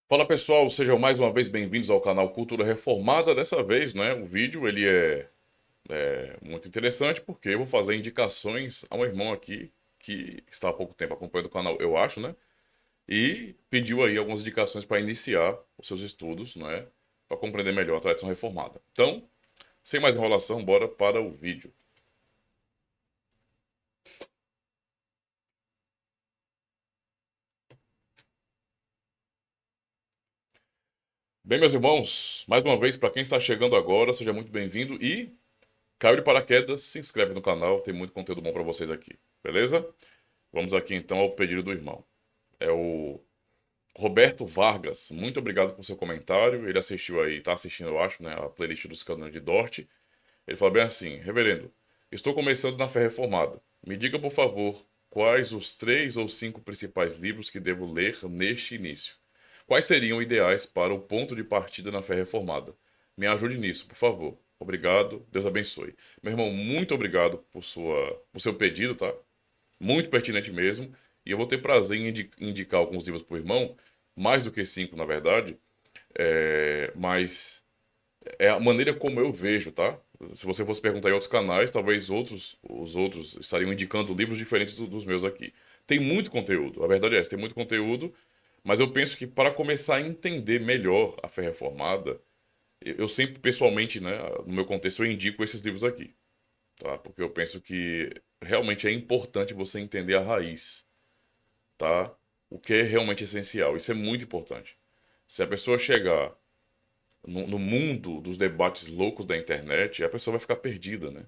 Fala pessoal, sejam mais uma vez bem-vindos ao canal Cultura Reformada. Dessa vez, né, o vídeo ele é muito interessante porque eu vou fazer indicações a um irmão aqui que está há pouco tempo acompanhando o canal, eu acho, né? E pediu aí algumas indicações para iniciar os seus estudos, né? Para compreender melhor a tradição reformada. Então, sem mais enrolação, bora para o vídeo. Bem, meus irmãos, mais uma vez, para quem está chegando agora, seja muito bem-vindo e caiu de paraquedas, se inscreve no canal, tem muito conteúdo bom para vocês aqui, beleza? Vamos aqui então ao pedido do irmão. É o Roberto Vargas. Muito obrigado por seu comentário. Ele assistiu aí, tá assistindo, eu acho, né, a playlist dos Cânones de Dort. Ele fala bem assim: Reverendo, estou começando na fé reformada. Me diga, por favor, quais os 3 ou 5 principais livros que devo ler neste início? Quais seriam ideais para o ponto de partida na fé reformada? Me ajude nisso, por favor. Obrigado, Deus abençoe. Meu irmão, muito obrigado por seu pedido, tá? Muito pertinente mesmo. E eu vou ter prazer em indicar alguns livros para o irmão, mais do que 5, na verdade. Mas é a maneira como eu vejo, tá? Se você fosse perguntar em outros canais, talvez os outros estariam indicando livros diferentes dos meus aqui. Tem muito conteúdo, a verdade é essa, tem muito conteúdo, mas eu penso que para começar a entender melhor a fé reformada, eu sempre, pessoalmente, né, no meu contexto, eu indico esses livros aqui, tá? Porque eu penso que realmente é importante você entender a raiz, tá? O que é realmente essencial. Isso é muito importante. Se a pessoa chegar no mundo dos debates loucos da internet, a pessoa vai ficar perdida, né?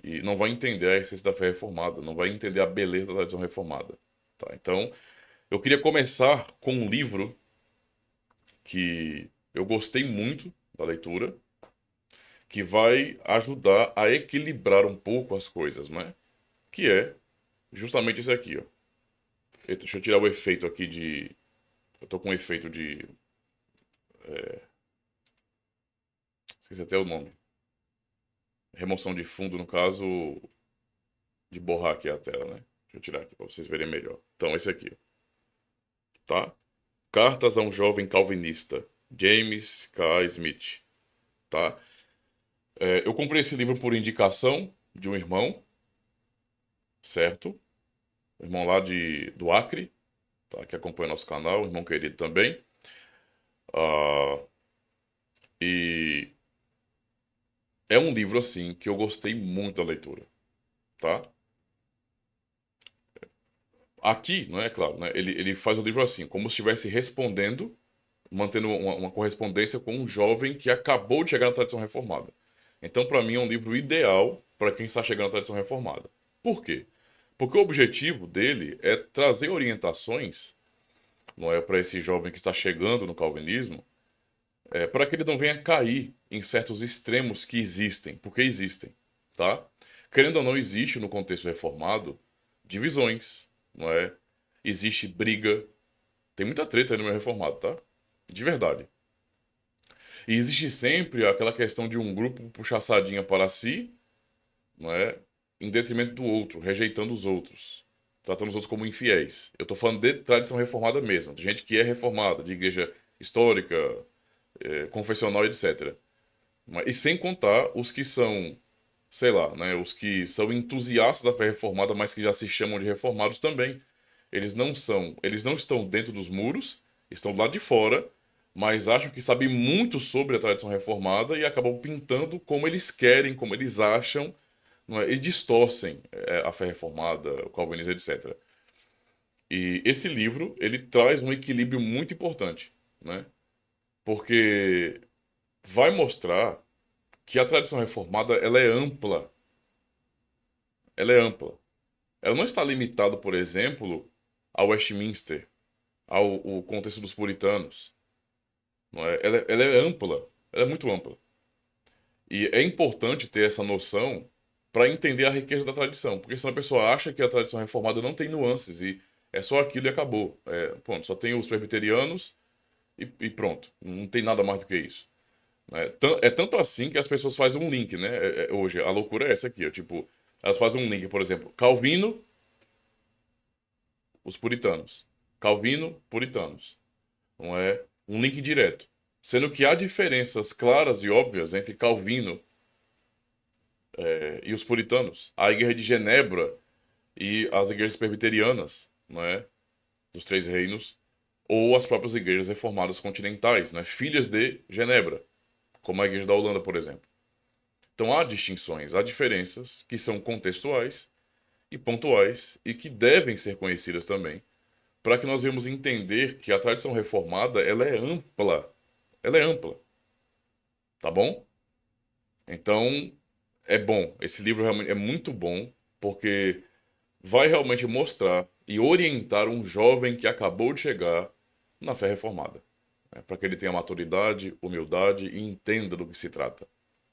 E não vai entender a essência da fé reformada, não vai entender a beleza da tradição reformada, tá? Então, eu queria começar com um livro que eu gostei muito da leitura, que vai ajudar a equilibrar um pouco as coisas, né? Que é justamente esse aqui, ó. Eita, deixa eu tirar o efeito aqui de. Eu tô com um efeito de. Esqueci até o nome. Remoção de fundo, no caso, de borrar aqui a tela, né? Deixa eu tirar aqui para vocês verem melhor. Então, esse aqui, tá? Cartas a um jovem calvinista, James K. Smith, tá? Eu comprei esse livro por indicação de um irmão, certo? Um irmão lá do Acre, tá? Que acompanha nosso canal, um irmão querido também. Ah, e é um livro, assim, que eu gostei muito da leitura, tá? Aqui, não é claro, né? Ele faz o livro assim, como se estivesse respondendo, mantendo uma correspondência com um jovem que acabou de chegar na tradição reformada. Então, para mim, é um livro ideal para quem está chegando na tradição reformada. Por quê? Porque o objetivo dele é trazer orientações, não é, para esse jovem que está chegando no calvinismo, para que ele não venha cair em certos extremos que existem, porque existem, tá? Querendo ou não, existe no contexto reformado divisões, não é? Existe briga, tem muita treta aí no meio reformado, tá? De verdade. E existe sempre aquela questão de um grupo puxar a sardinha para si, não é? Em detrimento do outro, rejeitando os outros, tratando os outros como infiéis. Eu estou falando de tradição reformada mesmo, de gente que é reformada, de igreja histórica, confessional, etc. E sem contar os que são, sei lá, né, os que são entusiastas da fé reformada, mas que já se chamam de reformados também. Eles não estão dentro dos muros, estão lá de fora, mas acham que sabem muito sobre a tradição reformada e acabam pintando como eles querem, como eles acham, não é? E distorcem a fé reformada, o calvinismo, etc. E esse livro, ele traz um equilíbrio muito importante, né? Porque vai mostrar que a tradição reformada, ela é ampla, ela é ampla. Ela não está limitada, por exemplo, ao Westminster, ao contexto dos puritanos. Não é? Ela é ampla, ela é muito ampla. E é importante ter essa noção para entender a riqueza da tradição, porque senão a pessoa acha que a tradição reformada não tem nuances e é só aquilo e acabou. Pronto, só tem os presbiterianos e pronto, não tem nada mais do que isso. Né? É tanto assim que as pessoas fazem um link, né? Hoje, a loucura é essa aqui, ó, tipo, elas fazem um link, por exemplo, Calvino, os puritanos. Calvino, puritanos. não é um link direto. Sendo que há diferenças claras e óbvias entre Calvino e os puritanos. A Igreja de Genebra e as igrejas presbiterianas, não é? Dos Três Reinos, ou as próprias igrejas reformadas continentais, né? Filhas de Genebra, como a Igreja da Holanda, por exemplo. Então há distinções, há diferenças que são contextuais e pontuais e que devem ser conhecidas também, para que nós venhamos entender que a tradição reformada ela é ampla. Ela é ampla, tá bom? Então, é bom. Esse livro realmente é muito bom, porque vai realmente mostrar e orientar um jovem que acabou de chegar na fé reformada, né? Para que ele tenha maturidade, humildade e entenda do que se trata.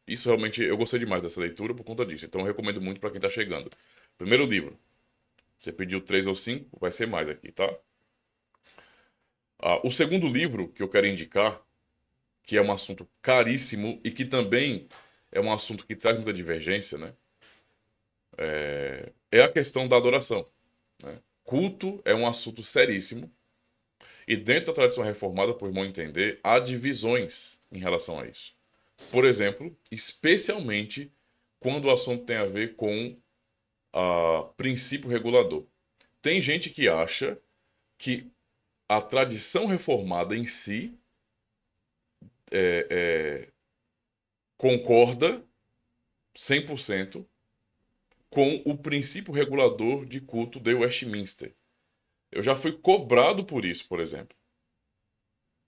Isso realmente, eu gostei demais dessa leitura por conta disso. Então eu recomendo muito para quem está chegando. Primeiro livro. Você pediu 3 ou 5, vai ser mais aqui, tá? O segundo livro que eu quero indicar, que é um assunto caríssimo e que também é um assunto que traz muita divergência, né? É a questão da adoração, né? Culto é um assunto seríssimo e dentro da tradição reformada, por irmão entender, há divisões em relação a isso. Por exemplo, especialmente quando o assunto tem a ver com princípio regulador. Tem gente que acha que a tradição reformada em si concorda 100% com o princípio regulador de culto de Westminster. Eu já fui cobrado por isso, por exemplo.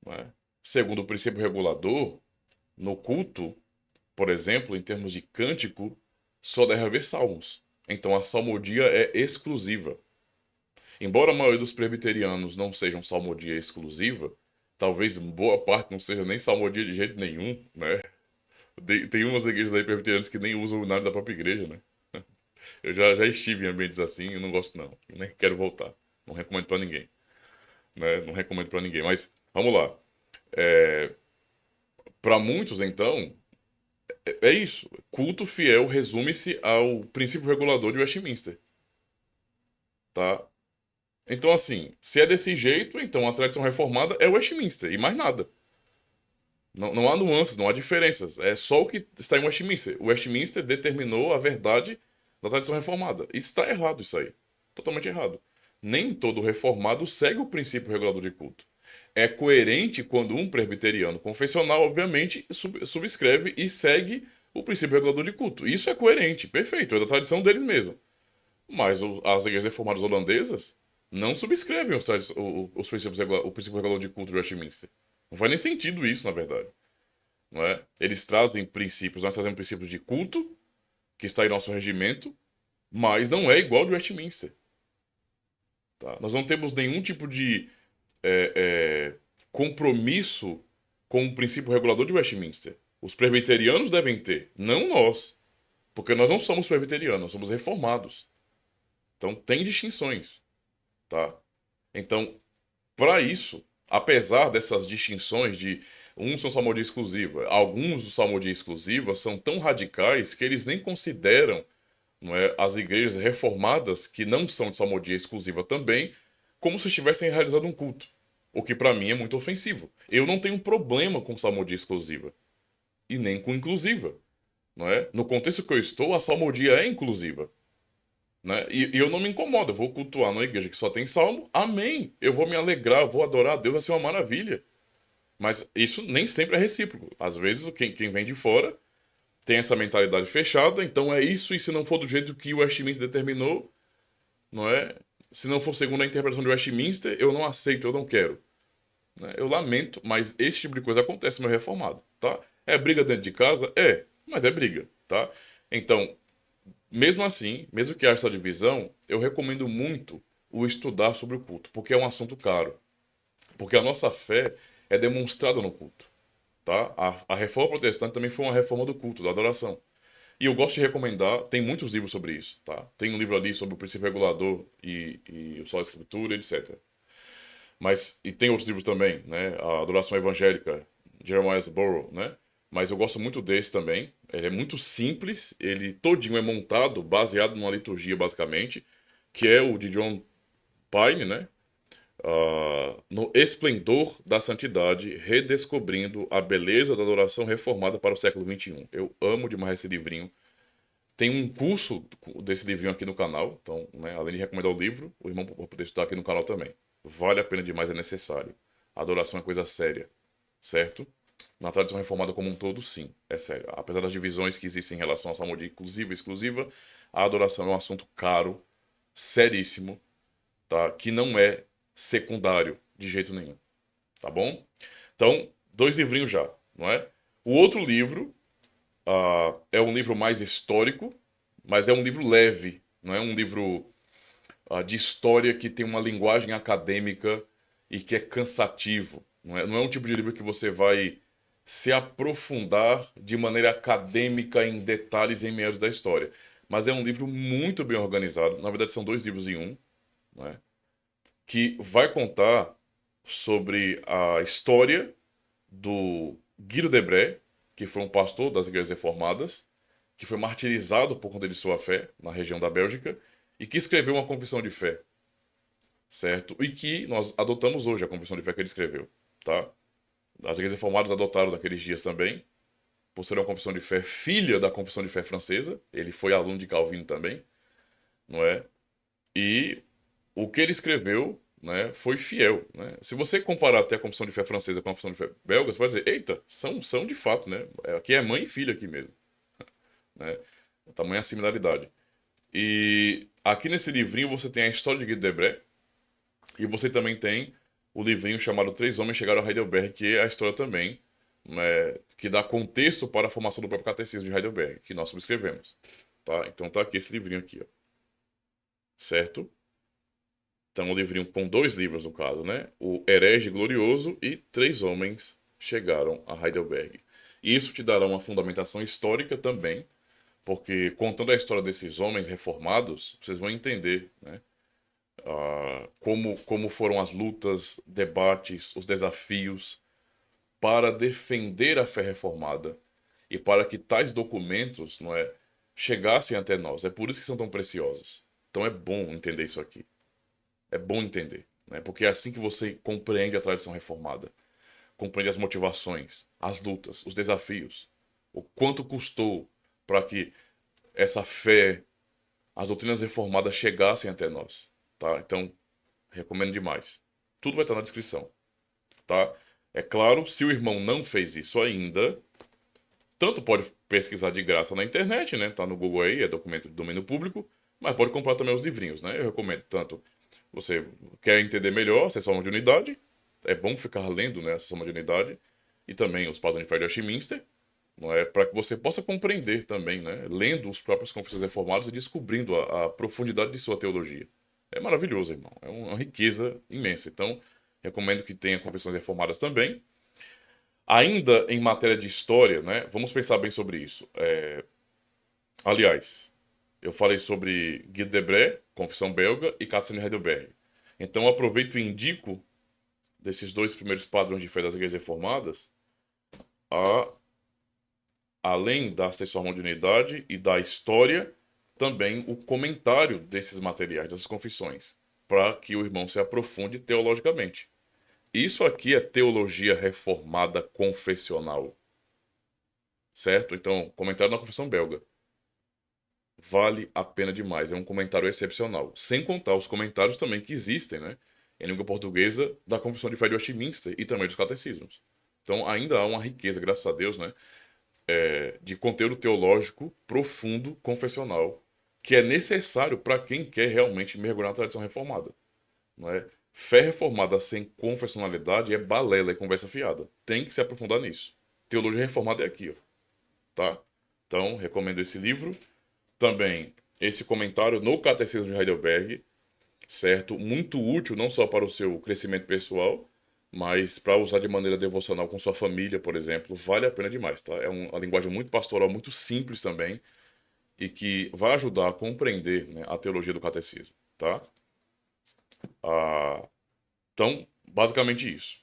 Não é? Segundo o princípio regulador, no culto, por exemplo, em termos de cântico, só deve haver salmos. Então a salmodia é exclusiva. Embora a maioria dos presbiterianos não sejam salmodia exclusiva, talvez boa parte não seja nem salmodia de jeito nenhum, né? Tem umas igrejas aí presbiterianas que nem usam nada da própria igreja, né? Eu já estive em ambientes assim e não gosto não. Nem quero voltar. Não recomendo pra ninguém, né? Não recomendo pra ninguém. Mas vamos lá. Para muitos, então, é isso. Culto fiel resume-se ao princípio regulador de Westminster, tá? Então, assim, se é desse jeito, então a tradição reformada é Westminster e mais nada. Não há nuances, não há diferenças. É só o que está em Westminster. O Westminster determinou a verdade da tradição reformada. E está errado isso aí. Totalmente errado. Nem todo reformado segue o princípio regulador de culto. É coerente quando um presbiteriano confessional, obviamente, subscreve e segue o princípio regulador de culto. Isso é coerente, perfeito, é da tradição deles mesmo. Mas as igrejas reformadas holandesas não subscrevem os princípios, o princípio regulador de culto de Westminster. Não faz nem sentido isso, na verdade. Não é? Eles trazem princípios, nós trazemos princípios de culto, que está em nosso regimento, mas não é igual de Westminster. Tá? Nós não temos nenhum tipo de é, é, compromisso com o princípio regulador de Westminster. Os presbiterianos devem ter, não nós. Porque nós não somos presbiterianos, nós somos reformados. Então tem distinções, tá? Então, para isso, apesar dessas distinções de uns são salmodia exclusiva, alguns do salmodia exclusiva são tão radicais que eles nem consideram, não é, as igrejas reformadas que não são de salmodia exclusiva também, como se estivessem realizando um culto. O que para mim é muito ofensivo. Eu não tenho problema com salmodia exclusiva e nem com inclusiva, não é? No contexto que eu estou, a salmodia é inclusiva. Né? E eu não me incomodo, eu vou cultuar numa igreja que só tem salmo, amém. Eu vou me alegrar, vou adorar a Deus, vai ser uma maravilha. Mas isso nem sempre é recíproco. Às vezes, quem vem de fora tem essa mentalidade fechada, então é isso, e se não for do jeito que o Westminster determinou, não é? Se não for segundo a interpretação de Westminster, eu não aceito, eu não quero. Né? Eu lamento, mas esse tipo de coisa acontece no meu reformado, tá? É briga dentro de casa? É, mas é briga, tá? Então, mesmo assim, mesmo que haja essa divisão, eu recomendo muito o estudar sobre o culto, porque é um assunto caro. Porque a nossa fé é demonstrada no culto. Tá? A reforma protestante também foi uma reforma do culto, da adoração. E eu gosto de recomendar, tem muitos livros sobre isso. Tá? Tem um livro ali sobre o princípio regulador e o só a escritura, etc. E tem outros livros também, né? A adoração evangélica, Jeremiah Burroughs, né? Mas eu gosto muito desse também. Ele é muito simples, ele todinho é montado baseado numa liturgia, basicamente, que é o de John Pine, né? no esplendor da santidade, redescobrindo a beleza da adoração reformada para o século XXI. Eu amo demais esse livrinho. Tem um curso desse livrinho aqui no canal, então, né, além de recomendar o livro, o irmão vai poder estudar aqui no canal também. Vale a pena demais, é necessário. A adoração é coisa séria, certo? Na tradição reformada como um todo, sim, é sério. Apesar das divisões que existem em relação à salmodia inclusiva e exclusiva, a adoração é um assunto caro, seríssimo, tá? Que não é secundário de jeito nenhum, tá bom? Então, dois livrinhos já, não é? O outro livro é um livro mais histórico, mas é um livro leve, não é um livro de história que tem uma linguagem acadêmica e que é cansativo. Não é um tipo de livro que você vai se aprofundar de maneira acadêmica em detalhes em meios da história. Mas é um livro muito bem organizado. Na verdade, são dois livros em um, né? Que vai contar sobre a história do Guido Debré, que foi um pastor das igrejas reformadas, que foi martirizado por conta de sua fé na região da Bélgica e que escreveu uma confissão de fé, certo? E que nós adotamos hoje a confissão de fé que ele escreveu, tá? As igrejas reformadas adotaram naqueles dias também, por ser uma confissão de fé filha da confissão de fé francesa. Ele foi aluno de Calvino também, não é? E o que ele escreveu, né, foi fiel, né? Se você comparar até a confissão de fé francesa com a confissão de fé belga, você vai dizer, eita, são de fato, né? Aqui é mãe e filha aqui mesmo, né? Tamanha similaridade. E aqui nesse livrinho você tem a história de Guy Debray e você também tem o livrinho chamado Três Homens Chegaram a Heidelberg, que é a história também, né, que dá contexto para a formação do próprio catecismo de Heidelberg, que nós subscrevemos, tá? Então tá aqui esse livrinho aqui, ó. Certo? Então, um livrinho com dois livros, no caso, né? O Herege Glorioso e Três Homens Chegaram a Heidelberg. E isso te dará uma fundamentação histórica também, porque contando a história desses homens reformados, vocês vão entender, né? Como foram as lutas, debates, os desafios para defender a fé reformada e para que tais documentos, não é, chegassem até nós. É por isso que são tão preciosos. Então é bom entender isso aqui. É bom entender, né? Porque é assim que você compreende a tradição reformada, compreende as motivações, as lutas, os desafios, o quanto custou para que essa fé, as doutrinas reformadas chegassem até nós, tá? Então, recomendo demais. Tudo vai estar na descrição, tá? É claro, se o irmão não fez isso ainda, tanto pode pesquisar de graça na internet, né? Tá no Google aí, é documento de domínio público, mas pode comprar também os livrinhos, né? Eu recomendo tanto você quer entender melhor a sessão de unidade, é bom ficar lendo, né, a sessão de unidade e também os padrões de fé de Westminster, não é, para que você possa compreender também, né, lendo os próprios confissões reformados e descobrindo a profundidade de sua teologia. É maravilhoso, irmão. É uma riqueza imensa. Então, recomendo que tenha confissões reformadas também. Ainda em matéria de história, né, vamos pensar bem sobre isso. Aliás, eu falei sobre Guy de Debré, Confissão Belga, e Catecismo de Heidelberg. Então, eu aproveito e indico desses dois primeiros padrões de fé das igrejas reformadas, a, além da transformação de unidade e da história, também o comentário desses materiais, dessas confissões, para que o irmão se aprofunde teologicamente. Isso aqui é teologia reformada confessional, certo? Então, comentário na confissão belga. Vale a pena demais, é um comentário excepcional. Sem contar os comentários também que existem, né, em língua portuguesa da Confissão de Fé de Westminster e também dos catecismos. Então ainda há uma riqueza, graças a Deus, né, de conteúdo teológico profundo, confessional, que é necessário para quem quer realmente mergulhar na tradição reformada. Não é? Fé reformada sem confessionalidade é balela, é conversa fiada. Tem que se aprofundar nisso. Teologia reformada é aqui, ó, tá? Então, recomendo esse livro. Também esse comentário no Catecismo de Heidelberg, certo? Muito útil não só para o seu crescimento pessoal, mas para usar de maneira devocional com sua família, por exemplo, vale a pena demais, tá? É uma linguagem muito pastoral, muito simples também, e que vai ajudar a compreender, né, a teologia do catecismo, tá? Ah, então, basicamente isso.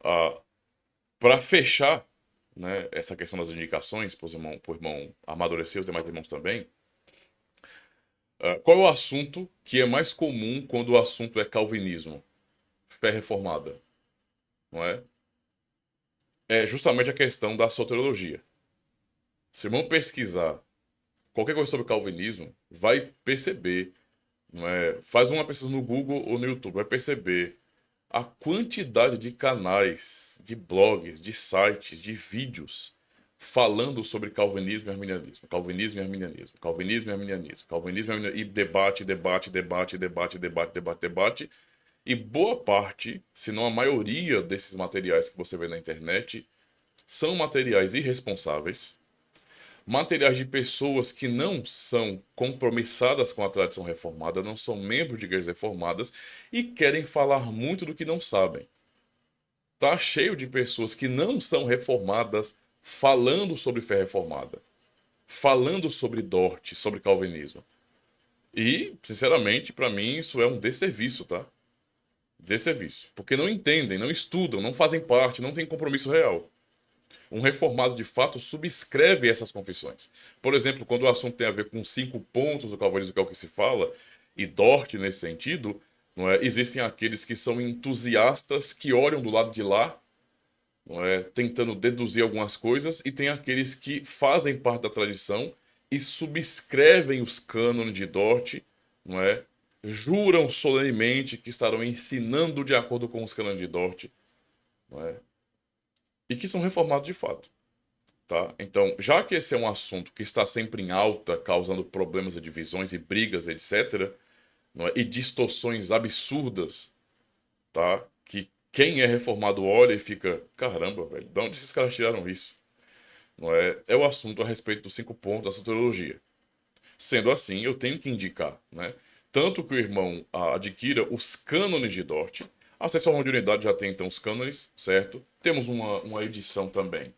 Ah, para fechar, né, essa questão das indicações, para o irmão amadurecer, os demais irmãos também, qual é o assunto que é mais comum quando o assunto é calvinismo? fé reformada, não é? É justamente a questão da soteriologia. Se o irmão pesquisar qualquer coisa sobre calvinismo, vai perceber, não é? Faz uma pesquisa no Google ou no YouTube, vai perceber a quantidade de canais, de blogs, de sites, de vídeos falando sobre calvinismo e arminianismo, calvinismo e arminianismo, calvinismo e arminianismo, calvinismo e arminianismo, e debate, debate, debate, debate, debate, debate, debate, e boa parte, se não a maioria desses materiais que você vê na internet, são materiais irresponsáveis, materiais de pessoas que não são compromissadas com a tradição reformada, não são membros de igrejas reformadas e querem falar muito do que não sabem. Tá cheio de pessoas que não são reformadas falando sobre fé reformada, falando sobre Dort, sobre calvinismo. E, sinceramente, para mim isso é um desserviço, tá? Desserviço. Porque não entendem, não estudam, não fazem parte, não têm compromisso real. Um reformado de fato subscreve essas confissões. Por exemplo, quando o assunto tem a ver com 5 pontos do calvinismo, que é o que se fala, e Dort nesse sentido, não é? Existem aqueles que são entusiastas que olham do lado de lá, não é? Tentando deduzir algumas coisas, e tem aqueles que fazem parte da tradição e subscrevem os cânones de Dort, não é? Juram solenemente que estarão ensinando de acordo com os cânones de Dort, não é? E que são reformados de fato. Tá? Então, já que esse é um assunto que está sempre em alta, causando problemas e divisões e brigas, etc., não é? E distorções absurdas, tá? Que quem é reformado olha e fica, caramba, velho, de onde esses caras tiraram isso? Não é? É o assunto a respeito dos 5 pontos da soteriologia. Sendo assim, eu tenho que indicar, né? Tanto que o irmão adquira os cânones de Dort. A seção de unidade já tem então os cânones, certo? Temos uma edição também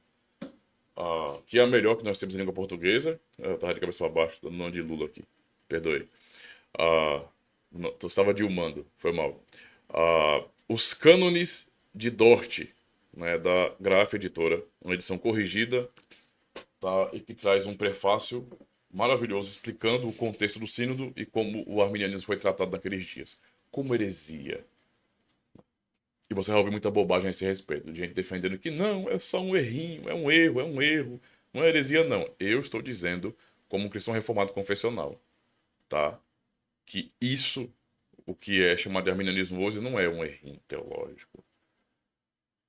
que é a melhor que nós temos em língua portuguesa. Eu estava de cabeça para baixo, dando nome de Lula aqui. Perdoe. Estava dilmando, foi mal. Os cânones de Dort, né, da Grafa Editora, uma edição corrigida, tá, e que traz um prefácio maravilhoso explicando o contexto do sínodo e como o arminianismo foi tratado naqueles dias. Como heresia. E você vai ouvir muita bobagem a esse respeito, de gente defendendo que não, é só um errinho, é um erro, não é heresia, não. Eu estou dizendo, como um cristão reformado confessional, tá? Que isso, o que é chamado de arminianismo hoje, não é um errinho teológico.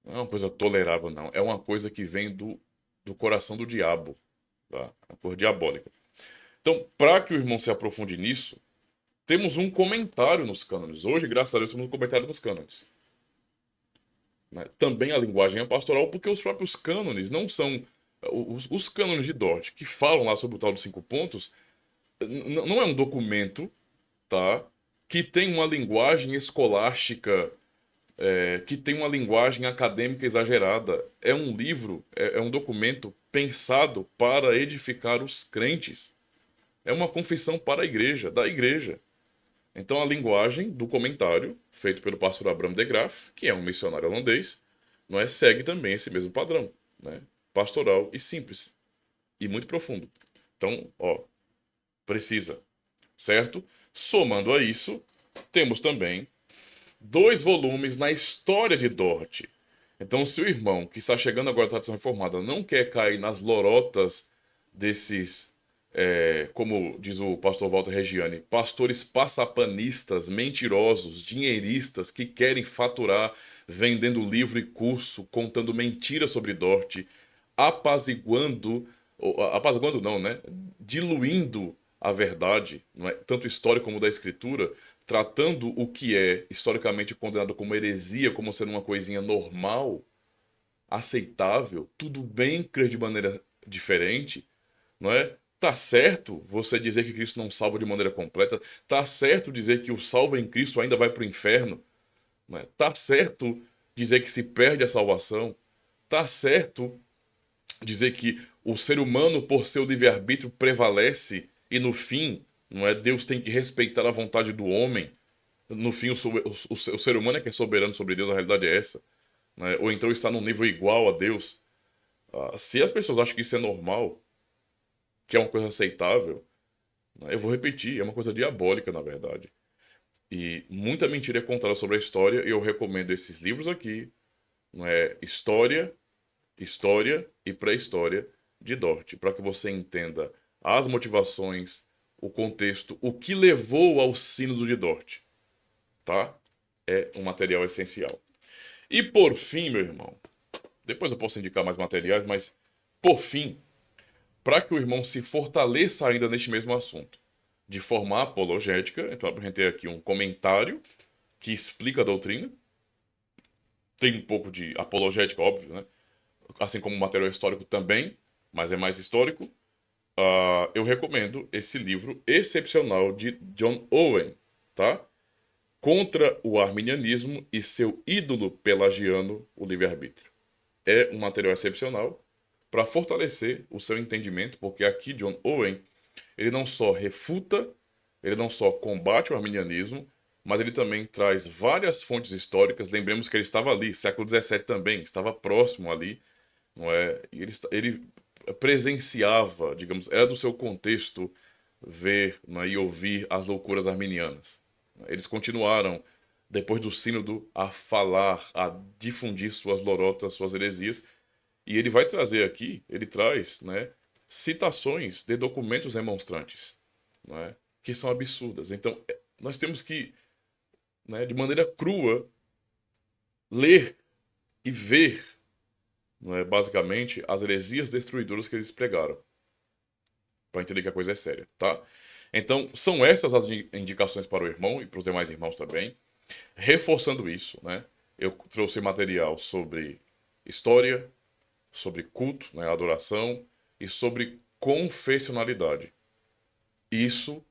Não é uma coisa tolerável, não. É uma coisa que vem do coração do diabo, tá? É uma coisa diabólica. Então, para que o irmão se aprofunde nisso, temos um comentário nos cânones. Hoje, graças a Deus, temos um comentário nos cânones. Né? Também a linguagem é pastoral, porque os próprios cânones não são. Os cânones de Dort, que falam lá sobre o tal dos 5 pontos, não é um documento, tá? Que tem uma linguagem escolástica, que tem uma linguagem acadêmica exagerada. É um livro, é um documento pensado para edificar os crentes. É uma confissão para a igreja, da igreja. Então a linguagem do comentário, feito pelo pastor Abraham de Graaf, que é um missionário holandês, não é, segue também esse mesmo padrão, né? Pastoral e simples, e muito profundo. Então, ó, precisa, certo? Somando a isso, temos também 2 volumes na história de Dort. Então, se o irmão que está chegando agora à tradição reformada não quer cair nas lorotas desses, como diz o pastor Walter Reggiani, pastores passapanistas, mentirosos, dinheiristas que querem faturar vendendo livro e curso, contando mentiras sobre Dort, apaziguando não, né? Diluindo a verdade, não é? Tanto histórica como da escritura, tratando o que é historicamente condenado como heresia, como sendo uma coisinha normal, aceitável, tudo bem crer de maneira diferente, não é? Tá certo você dizer que Cristo não salva de maneira completa, tá certo dizer que o salvo em Cristo ainda vai para o inferno, não é? Tá certo dizer que se perde a salvação, tá certo dizer que o ser humano, por seu livre-arbítrio, prevalece e no fim, não é? Deus tem que respeitar a vontade do homem. No fim, o ser humano é que é soberano sobre Deus, a realidade é essa. Né? Ou então está num nível igual a Deus. Se as pessoas acham que isso é normal, que é uma coisa aceitável, né? Eu vou repetir, é uma coisa diabólica, na verdade. E muita mentira é contada sobre a história, e eu recomendo esses livros aqui, não é? História, História e Pré-História de Dort, para que você entenda as motivações, o contexto, o que levou ao Sínodo de Dort, tá? É um material essencial. E por fim, meu irmão, depois eu posso indicar mais materiais, mas por fim, para que o irmão se fortaleça ainda neste mesmo assunto, de forma apologética, então eu apresentei aqui um comentário que explica a doutrina, tem um pouco de apologética, óbvio, né? Assim como o material histórico também, mas é mais histórico. Eu recomendo esse livro excepcional de John Owen, tá? Contra o arminianismo e seu ídolo pelagiano, o livre-arbítrio. É um material excepcional para fortalecer o seu entendimento, porque aqui John Owen, ele não só refuta, ele não só combate o arminianismo, mas ele também traz várias fontes históricas. Lembremos que ele estava ali, século XVII também, estava próximo ali, não é? E ele presenciava, digamos, era do seu contexto ver, não é, e ouvir as loucuras arminianas. Eles continuaram, depois do sínodo, a falar, a difundir suas lorotas, suas heresias, e ele vai trazer aqui, ele traz, né, citações de documentos remonstrantes, não é, que são absurdas. Então, nós temos que, né, de maneira crua, ler e ver, não é, basicamente, as heresias destruidoras que eles pregaram, para entender que a coisa é séria, tá? Então, são essas as indicações para o irmão e para os demais irmãos também. Reforçando isso, né, eu trouxe material sobre história, sobre culto, né, adoração, e sobre confessionalidade. Isso,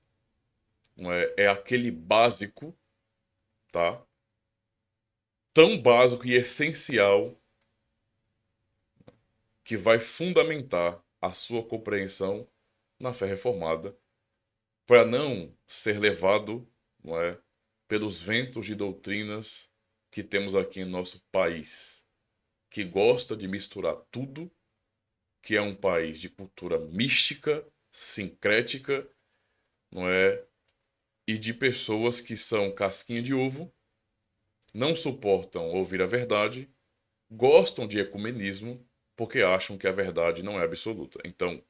não é aquele básico, tá? Tão básico e essencial que vai fundamentar a sua compreensão na fé reformada, para não ser levado, não é, pelos ventos de doutrinas que temos aqui em nosso país, que gosta de misturar tudo, que é um país de cultura mística, sincrética, não é? E de pessoas que são casquinha de ovo, não suportam ouvir a verdade, gostam de ecumenismo, porque acham que a verdade não é absoluta. Então,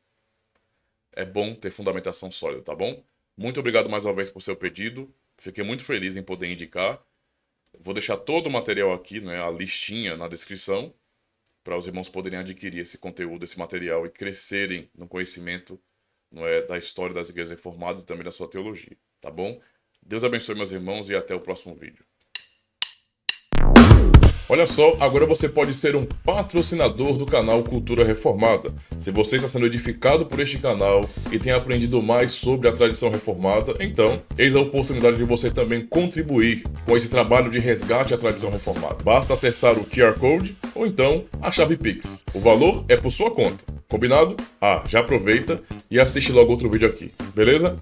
é bom ter fundamentação sólida, tá bom? Muito obrigado mais uma vez por seu pedido. Fiquei muito feliz em poder indicar. Vou deixar todo o material aqui, né, a listinha na descrição, para os irmãos poderem adquirir esse conteúdo, esse material e crescerem no conhecimento, não é, da história das igrejas reformadas e também da sua teologia, tá bom? Deus abençoe meus irmãos e até o próximo vídeo. Olha só, agora você pode ser um patrocinador do canal Cultura Reformada. Se você está sendo edificado por este canal e tem aprendido mais sobre a tradição reformada, então, eis a oportunidade de você também contribuir com esse trabalho de resgate à tradição reformada. Basta acessar o QR Code ou então a chave Pix. O valor é por sua conta. Combinado? Já aproveita e assiste logo outro vídeo aqui, beleza?